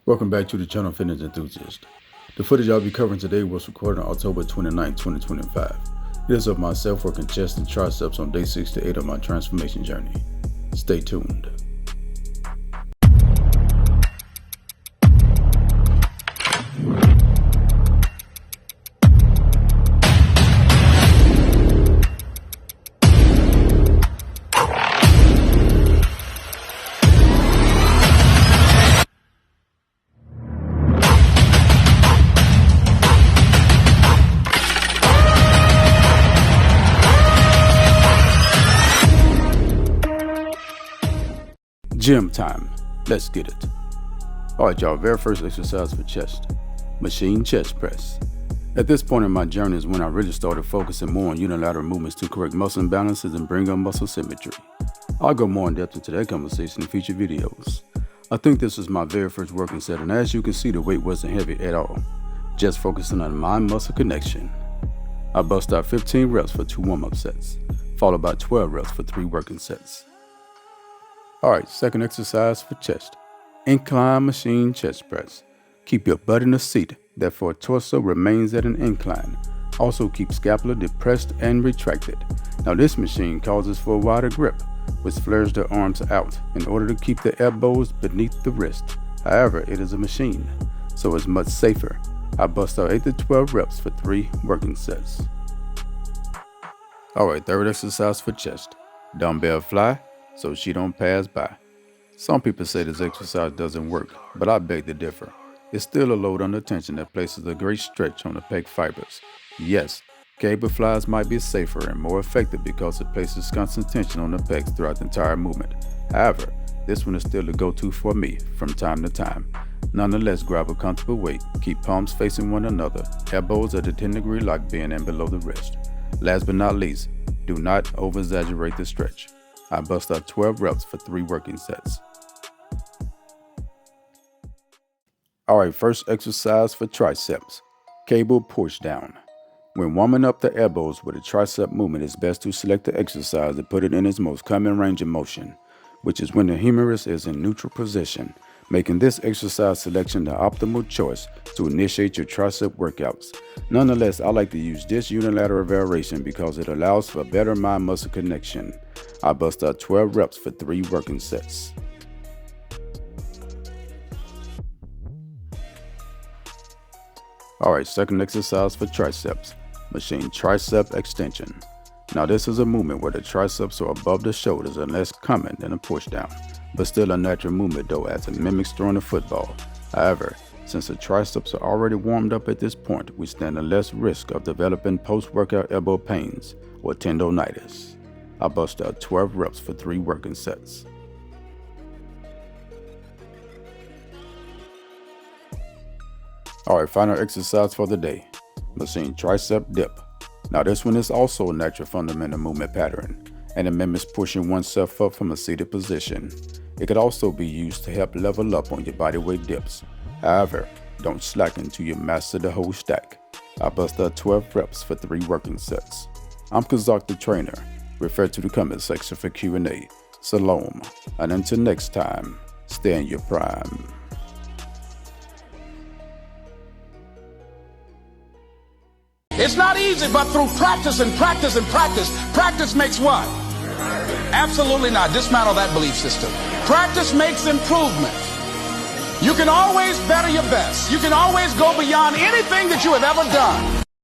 Welcome back to the channel Fitness Enthusiast. The footage I'll be covering today was recorded on October 29, 2025. It is of myself working chest and triceps on day 6 to 8 of my transformation journey. Stay tuned. Gym time. Let's get it. Alright y'all, very first exercise for chest. Machine chest press. At this point in my journey is when I really started focusing more on unilateral movements to correct muscle imbalances and bring up muscle symmetry. I'll go more in depth into that conversation in future videos. I think this was my very first working set, and as you can see, the weight wasn't heavy at all. Just focusing on mind-muscle connection. I bust out 15 reps for 2 warm-up sets, followed by 12 reps for 3 working sets. Alright, second exercise for chest. Incline machine chest press. Keep your butt in the seat, therefore torso remains at an incline. Also keep scapula depressed and retracted. Now this machine causes for a wider grip, which flares the arms out in order to keep the elbows beneath the wrist. However, it is a machine, so it's much safer. I bust out 8 to 12 reps for 3 working sets. Alright, third exercise for chest. Dumbbell fly, so she don't pass by. Some people say this exercise doesn't work, but I beg to differ. It's still a load under tension that places a great stretch on the pec fibers. Yes, cable flies might be safer and more effective because it places constant tension on the pecs throughout the entire movement. However, this one is still the go-to for me from time to time. Nonetheless, grab a comfortable weight, keep palms facing one another, elbows at a 10-degree lock being in below the wrist. Last but not least, do not over-exaggerate the stretch. I bust out 12 reps for 3 working sets. Alright, first exercise for triceps. Cable push down. When warming up the elbows with a tricep movement, it's best to select the exercise and put it in its most common range of motion, which is when the humerus is in neutral position, making this exercise selection the optimal choice to initiate your tricep workouts. Nonetheless, I like to use this unilateral variation because it allows for better mind-muscle connection. I bust out 12 reps for 3 working sets. Alright, second exercise for triceps. Machine tricep extension. Now this is a movement where the triceps are above the shoulders and less common than a push down, but still a natural movement though, as it mimics throwing a football. However, since the triceps are already warmed up at this point, we stand a less risk of developing post-workout elbow pains or tendonitis. I bust out 12 reps for 3 working sets. Alright, final exercise for the day. Machine tricep dip. Now this one is also a natural fundamental movement pattern, and it mimics pushing oneself up from a seated position. It could also be used to help level up on your bodyweight dips. However, don't slacken until you master the whole stack. I bust out 12 reps for 3 working sets. I'm Kazak the trainer. Refer to the comment section for Q&A. Shalom, and until next time, stay in your prime. It's not easy, but through practice and practice and practice, practice makes what? Absolutely not. Dismantle that belief system. Practice makes improvement. You can always better your best. You can always go beyond anything that you have ever done.